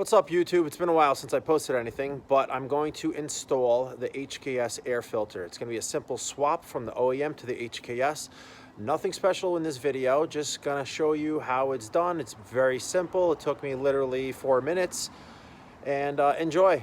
What's up, YouTube? It's been a while since I posted anything, but I'm going to install the HKS air filter. It's going to be a simple swap from the OEM to the HKS. Nothing special in this video, just going to show you how it's done. It's very simple. It took me literally 4 minutes, and enjoy.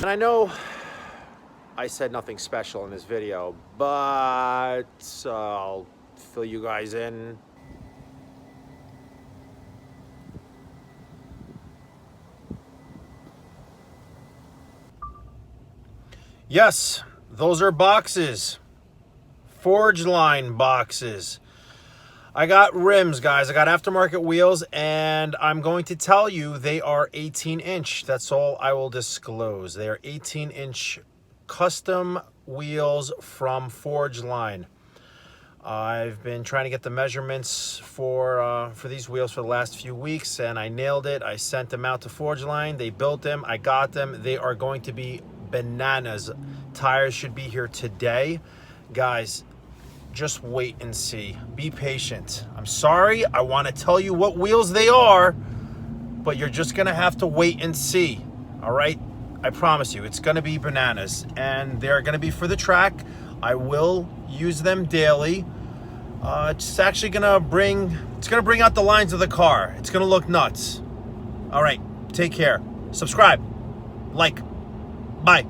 And I know I said nothing special in this video, but I'll fill you guys in. Yes, those are boxes. Forge line boxes. I got rims, guys. I got aftermarket wheels, and I'm going to tell you they are 18-inch. That's all I will disclose. They are 18-inch custom wheels from Forge Line. I've been trying to get the measurements for these wheels for the last few weeks, and I nailed it. I sent them out to Forge Line. They built them. I got them. They are going to be bananas. Tires should be here today. Guys, just wait and see. Be patient. I'm sorry. I want to tell you what wheels they are, but you're just going to have to wait and see. All right? I promise you, it's going to be bananas, and they're going to be for the track. I will use them daily. It's actually going to bring out the lines of the car. It's going to look nuts. All right. Take care. Subscribe. Like. Bye.